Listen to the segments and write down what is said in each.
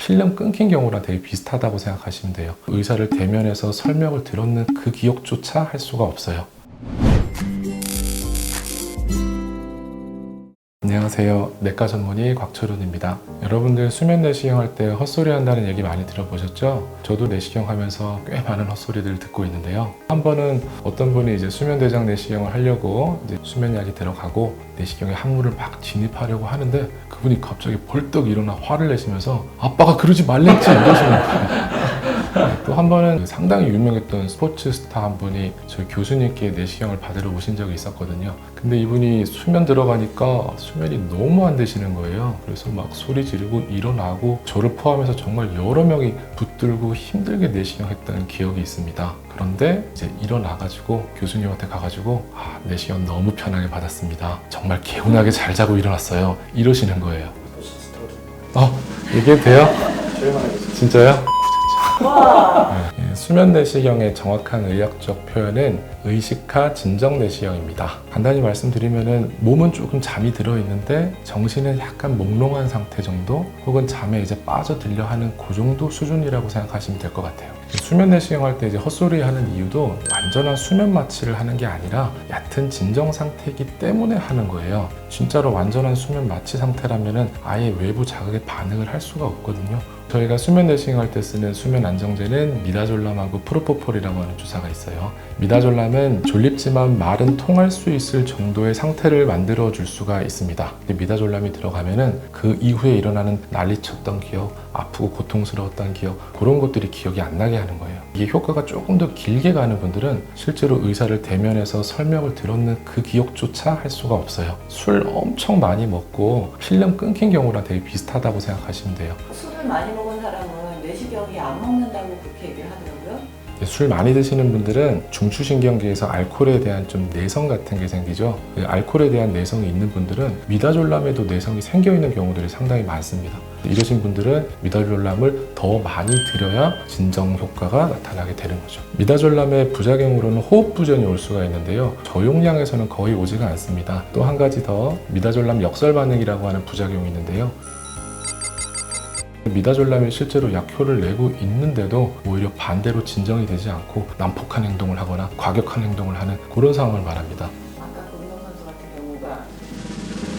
필름 끊긴 경우랑 되게 비슷하다고 생각하시면 돼요. 의사를 대면해서 설명을 들었는 그 기억조차 할 수가 없어요. 안녕하세요. 내과 전문의 곽철훈입니다. 여러분들 수면 내시경 할 때 헛소리 한다는 얘기 많이 들어보셨죠? 저도 내시경 하면서 꽤 많은 헛소리들을 듣고 있는데요. 한 번은 어떤 분이 이제 수면 대장 내시경을 하려고 이제 수면약이 들어가고 내시경에 항문을 막 진입하려고 하는데 그분이 갑자기 벌떡 일어나 화를 내시면서 아빠가 그러지 말랬지 이러시는 거예요. 또 한 번은 상당히 유명했던 스포츠 스타 한 분이 저희 교수님께 내시경을 받으러 오신 적이 있었거든요. 근데 이분이 수면 들어가니까 수면이 너무 안 되시는 거예요. 그래서 막 소리 지르고 일어나고 저를 포함해서 정말 여러 명이 붙들고 힘들게 내시경 했던 기억이 있습니다. 그런데 이제 일어나가지고 교수님한테 가가지고 내시경 너무 편하게 받았습니다. 정말 개운하게 잘 자고 일어났어요. 이러시는 거예요. 이게 돼요? 진짜요? 네, 수면 내시경의 정확한 의학적 표현은 의식하 진정 내시경입니다. 간단히 말씀드리면은 몸은 조금 잠이 들어있는데 정신은 약간 몽롱한 상태 정도 혹은 잠에 이제 빠져들려 하는 그 정도 수준이라고 생각하시면 될 것 같아요. 수면 내시경 할 때 이제 헛소리 하는 이유도 완전한 수면 마취를 하는 게 아니라 얕은 진정 상태이기 때문에 하는 거예요. 진짜로 완전한 수면 마취 상태라면은 아예 외부 자극에 반응을 할 수가 없거든요. 저희가 수면 내시경 할 때 쓰는 수면 안정제는 미다졸람하고 프로포폴이라고 하는 주사가 있어요. 미다졸람은 졸립지만 말은 통할 수 있을 정도의 상태를 만들어 줄 수가 있습니다. 미다졸람이 들어가면은 그 이후에 일어나는 난리쳤던 기억, 아프고 고통스러웠던 기억, 그런 것들이 기억이 안 나게 하는 거예요. 이게 효과가 조금 더 길게 가는 분들은 실제로 의사를 대면해서 설명을 들었는 그 기억조차 할 수가 없어요. 술 엄청 많이 먹고 필름 끊긴 경우랑 되게 비슷하다고 생각하시면 돼요. 술을 많이 먹은 사람은 내시경이 안 먹는다고 그렇게 얘기를 하더라고요. 술 많이 드시는 분들은 중추신경계에서 알코올에 대한 좀 내성 같은 게 생기죠. 알코올에 대한 내성이 있는 분들은 미다졸람에도 내성이 생겨 있는 경우들이 상당히 많습니다. 이러신 분들은 미다졸람을 더 많이 들여야 진정 효과가 나타나게 되는 거죠. 미다졸람의 부작용으로는 호흡부전이 올 수가 있는데요. 저용량에서는 거의 오지가 않습니다. 또 한 가지 더 미다졸람 역설 반응이라고 하는 부작용이 있는데요. 미다졸람이 실제로 약효를 내고 있는데도 오히려 반대로 진정이 되지 않고 난폭한 행동을 하거나 과격한 행동을 하는 그런 상황을 말합니다. 아까 그 운동선수 같은 경우가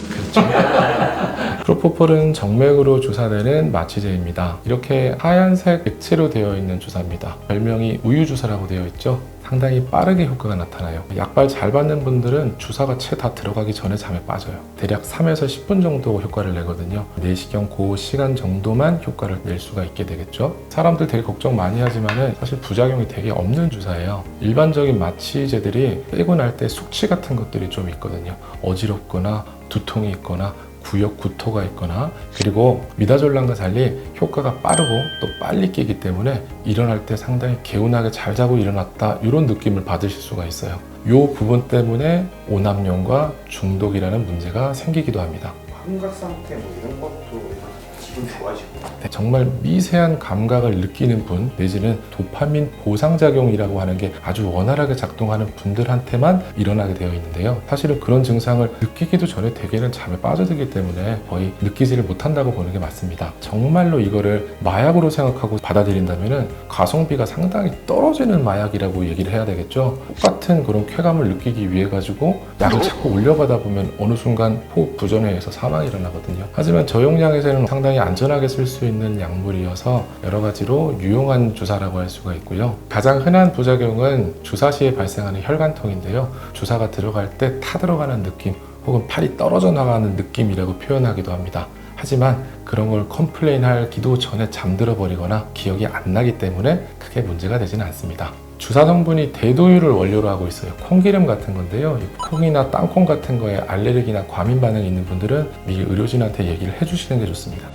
그렇죠. 프로포폴은 정맥으로 주사되는 마취제입니다. 이렇게 하얀색 액체로 되어 있는 주사입니다. 별명이 우유주사라고 되어 있죠. 상당히 빠르게 효과가 나타나요. 약발 잘 받는 분들은 주사가 채 다 들어가기 전에 잠에 빠져요. 대략 3에서 10분 정도 효과를 내거든요. 내시경 그 시간 정도만 효과를 낼 수가 있게 되겠죠. 사람들 되게 걱정 많이 하지만 사실 부작용이 되게 없는 주사예요. 일반적인 마취제들이 빼고 날 때 숙취 같은 것들이 좀 있거든요. 어지럽거나 두통이 있거나 구역 구토가 있거나, 그리고 미다졸람과 달리 효과가 빠르고 또 빨리 깨기 때문에 일어날 때 상당히 개운하게 잘 자고 일어났다 이런 느낌을 받으실 수가 있어요. 이 부분 때문에 오남용과 중독이라는 문제가 생기기도 합니다. 감각 상태 이런 것도 기분 좋아지고 정말 미세한 감각을 느끼는 분 내지는 도파민 보상작용이라고 하는 게 아주 원활하게 작동하는 분들한테만 일어나게 되어 있는데요. 사실은 그런 증상을 느끼기도 전에 대개는 잠에 빠져들기 때문에 거의 느끼지를 못한다고 보는 게 맞습니다. 정말로 이거를 마약으로 생각하고 받아들인다면 가성비가 상당히 떨어지는 마약이라고 얘기를 해야 되겠죠. 똑같은 그런 쾌감을 느끼기 위해 가지고 약을 자꾸 올려가다 보면 어느 순간 호흡 부전에 의해서 사망이 일어나거든요. 하지만 저용량에서는 상당히 안전하게 쓸 수 있는 약물이어서 여러 가지로 유용한 주사라고 할 수가 있고요. 가장 흔한 부작용은 주사 시에 발생하는 혈관통인데요. 주사가 들어갈 때 타들어가는 느낌 혹은 팔이 떨어져 나가는 느낌이라고 표현하기도 합니다. 하지만 그런 걸 컴플레인 하기도 전에 잠들어 버리거나 기억이 안 나기 때문에 크게 문제가 되지는 않습니다. 주사 성분이 대도유를 원료로 하고 있어요. 콩기름 같은 건데요. 콩이나 땅콩 같은 거에 알레르기나 과민 반응이 있는 분들은 미리 의료진한테 얘기를 해주시는 게 좋습니다.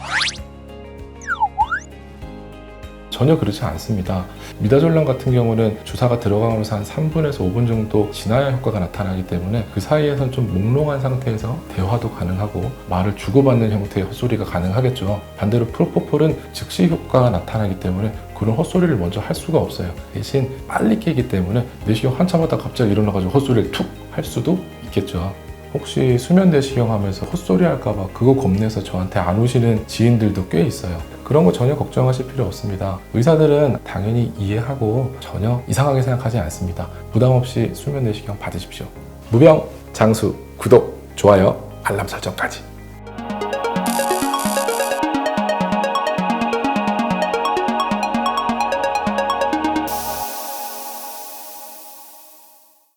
전혀 그렇지 않습니다. 미다졸람 같은 경우는 주사가 들어가면서 한 3분에서 5분 정도 지나야 효과가 나타나기 때문에 그 사이에선 좀 몽롱한 상태에서 대화도 가능하고 말을 주고받는 형태의 헛소리가 가능하겠죠. 반대로 프로포폴은 즉시 효과가 나타나기 때문에 그런 헛소리를 먼저 할 수가 없어요. 대신 빨리 깨기 때문에 내시경 한참 하다 갑자기 일어나가지고 헛소리를 툭 할 수도 있겠죠. 혹시 수면 내시경 하면서 헛소리 할까봐 그거 겁내서 저한테 안 오시는 지인들도 꽤 있어요. 그런 거 전혀 걱정하실 필요 없습니다. 의사들은 당연히 이해하고 전혀 이상하게 생각하지 않습니다. 부담 없이 수면 내시경 받으십시오. 무병 장수 구독, 좋아요, 알람 설정까지.